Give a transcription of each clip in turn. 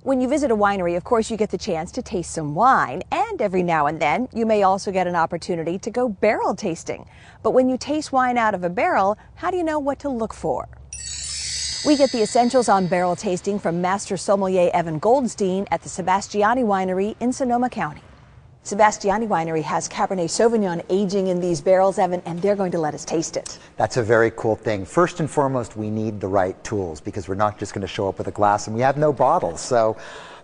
When you visit a winery, of course, you get the chance to taste some wine, and every now and then you may also get an opportunity to go barrel tasting. But when you taste wine out of a barrel, how do you know what to look for? We get the essentials on barrel tasting from Master Sommelier Evan Goldstein at the Sebastiani Winery in Sonoma County. Sebastiani Winery has Cabernet Sauvignon aging in these barrels, Evan, and they're going to let us taste it. That's a very cool thing. First and foremost, we need the right tools because we're not just going to show up with a glass and we have no bottles. So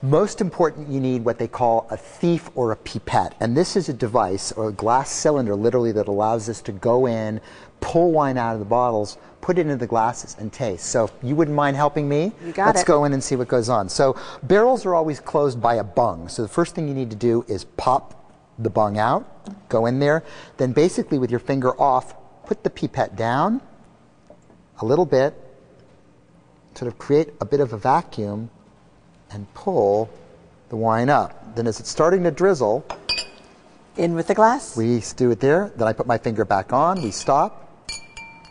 most important, you need what they call a thief or a pipette. And this is a device or a glass cylinder literally that allows us to go in, pull wine out of the bottles, put it into the glasses and taste. So you wouldn't mind helping me? You got it. Let's go in and see what goes on. So barrels are always closed by a bung. So the first thing you need to do is pop the bung out, go in there, then basically with your finger off, put the pipette down a little bit, sort of create a bit of a vacuum and pull the wine up. Then as it's starting to drizzle, in with the glass? we do it there. Then I put my finger back on, we stop.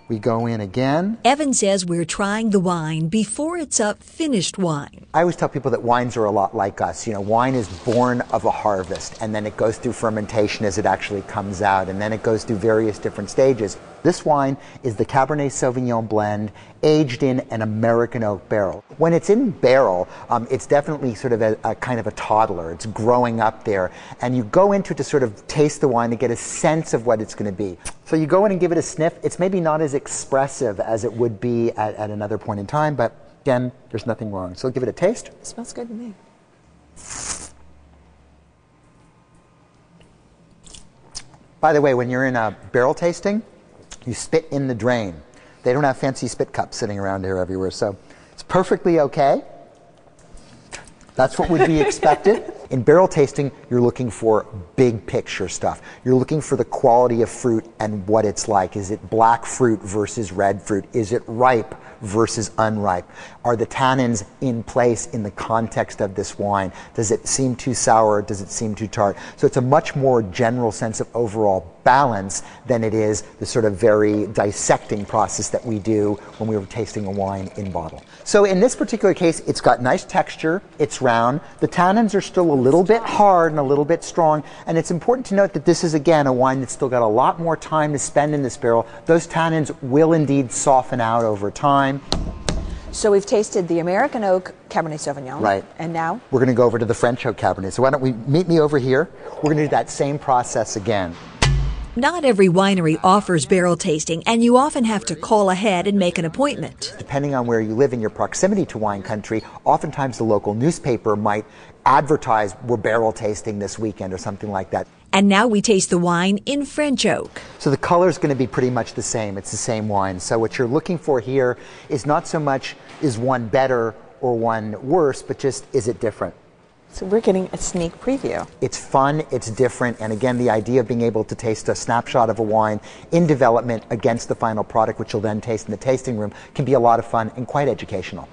We go in again. Evan says we're trying the wine before it's a finished wine. I always tell people that wines are a lot like us. You know, wine is born of a harvest, and then it goes through fermentation as it actually comes out, and then it goes through various different stages. This wine is the Cabernet Sauvignon blend aged in an American oak barrel. When it's in barrel, it's definitely sort of a kind of a toddler. It's growing up there, and you go into it to sort of taste the wine to get a sense of what it's going to be. So you go in and give it a sniff. It's maybe not as expressive as it would be at another point in time, but again, there's nothing wrong. So give it a taste. It smells good to me. By the way, when you're in a barrel tasting, you spit in the drain. They don't have fancy spit cups sitting around here everywhere, so it's perfectly okay. That's what would be expected. In barrel tasting, you're looking for big picture stuff. You're looking for the quality of fruit and what it's like. Is it black fruit versus red fruit? Is it ripe versus unripe? Are the tannins in place in the context of this wine? Does it seem too sour? Does it seem too tart? So it's a much more general sense of overall balance than it is the sort of very dissecting process that we do when we were tasting a wine in bottle. So in this particular case, it's got nice texture, it's round, the tannins are still a little bit hard and a little bit strong, and it's important to note that this is again a wine that's still got a lot more time to spend in this barrel. Those tannins will indeed soften out over time. So we've tasted the American oak Cabernet Sauvignon. Right. And now? We're going to go over to the French oak Cabernet. So why don't we meet me over here? We're going to do that same process again. Not every winery offers barrel tasting, and you often have to call ahead and make an appointment. Depending on where you live in your proximity to wine country, oftentimes the local newspaper might advertise we're barrel tasting this weekend or something like that. And now we taste the wine in French oak. So the color is going to be pretty much the same. It's the same wine. So what you're looking for here is not so much is one better or one worse, but just is it different? So we're getting a sneak preview. It's fun, it's different, and again, the idea of being able to taste a snapshot of a wine in development against the final product, which you'll then taste in the tasting room, can be a lot of fun and quite educational.